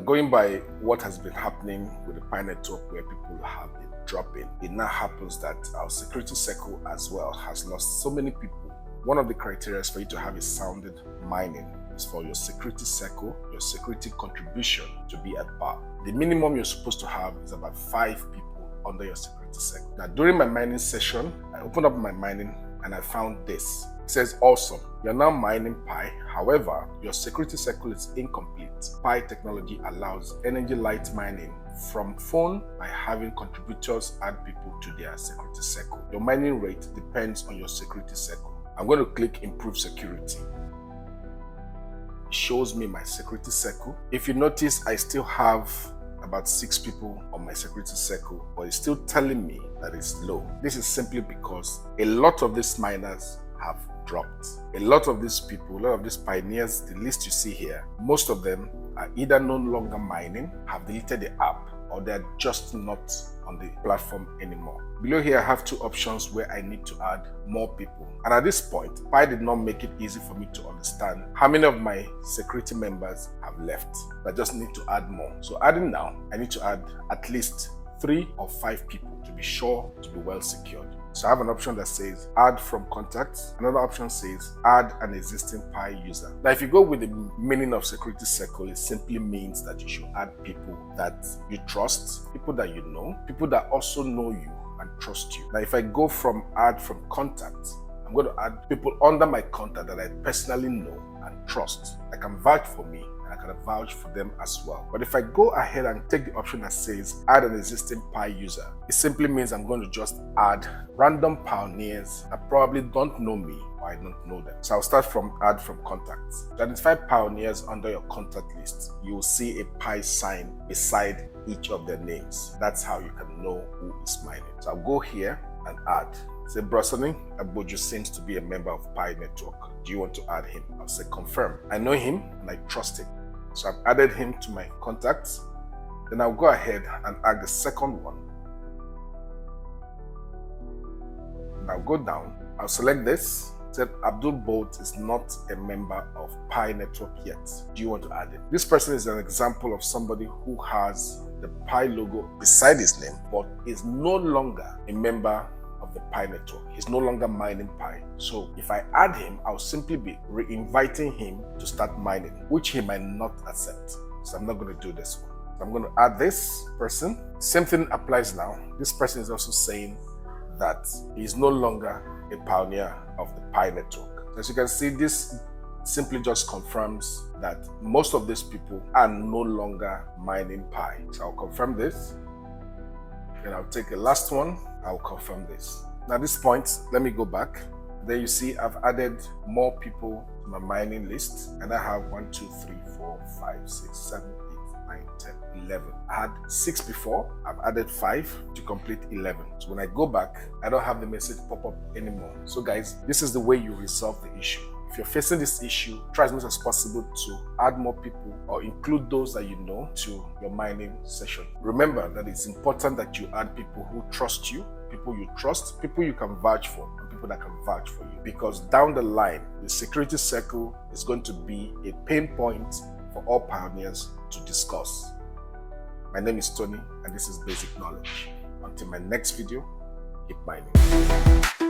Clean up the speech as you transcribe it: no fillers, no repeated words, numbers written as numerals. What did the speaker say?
going by what has been happening with the Pi network, where people have been dropping, it now happens that our security circle as well has lost so many people. One of the criteria for you to have a sounded mining is for your security circle, your security contribution to be at par. The minimum you're supposed to have is about 5 people under your security circle. Now, during my mining session, I opened up my mining and I found this. It says, awesome, you're now mining Pi. However, your security circle is incomplete. Pi technology allows energy light mining from phone by having contributors add people to their security circle. Your mining rate depends on your security circle. I'm going to click improve security. It shows me my security circle. If you notice, I still have about 6 people on my security circle, but it's still telling me that it's low. This is simply because a lot of these miners have dropped. A lot of these people, a lot of these pioneers, the list you see here, most of them are either no longer mining, have deleted the app, or they're just not on the platform anymore. Below here, I have 2 options where I need to add more people. And at this point, Pi did not make it easy for me to understand how many of my security members have left. I just need to add more. So adding now, I need to add at least 3 or 5 people to be sure to be well secured. So I have an option that says add from contacts. Another option says add an existing Pi user. Now, if you go with the meaning of security circle, it simply means that you should add people that you trust, people that you know, people that also know you and trust you. Now, if I go from add from contacts, I'm going to add people under my contact that I personally know and trust, that can vouch for me, and I can vouch for them as well. But if I go ahead and take the option that says add an existing Pi user, it simply means I'm going to just add random pioneers that probably don't know me or I don't know them. So I'll start from add from contacts. To identify pioneers under your contact list, you will see a Pi sign beside each of their names. That's how you can know who is mining. So I'll go here and add. Say Brosoni Aboju seems to be a member of Pi network. Do you want to add him? I'll say confirm. I know him and I trust him. So I've added him to my contacts. Then I'll go ahead and add the second one. And I'll go down. I'll select this. Said Abdul Bolt is not a member of Pi network yet. Do you want to add him? This person is an example of somebody who has the Pi logo beside his name, but is no longer a member of the Pi network. He's no longer mining Pi. So if I add him, I'll simply be re-inviting him to start mining, which he might not accept. So I'm not going to do this one. So I'm going to add this person. Same thing applies now. This person is also saying that he is no longer a pioneer of the Pi network. As you can see, this simply just confirms that most of these people are no longer mining Pi. So I'll confirm this. Then I'll take the last one. I'll confirm this. Now at this point, let me go back. There you see I've added more people to my mining list, and I have 1, 2, 3, 4, 5, 6, 7, 8, 9, 10, 11. I had 6 before. I've added 5 to complete 11. So when I go back, I don't have the message pop up anymore. So guys, this is the way you resolve the issue. If you're facing this issue, try as much as possible to add more people or include those that you know to your mining session. Remember that it's important that you add people who trust you, people you trust, people you can vouch for, and people that can vouch for you. Because down the line, the security circle is going to be a pain point for all pioneers to discuss. My name is Tony, and this is Basic Knowledge. Until my next video, keep mining.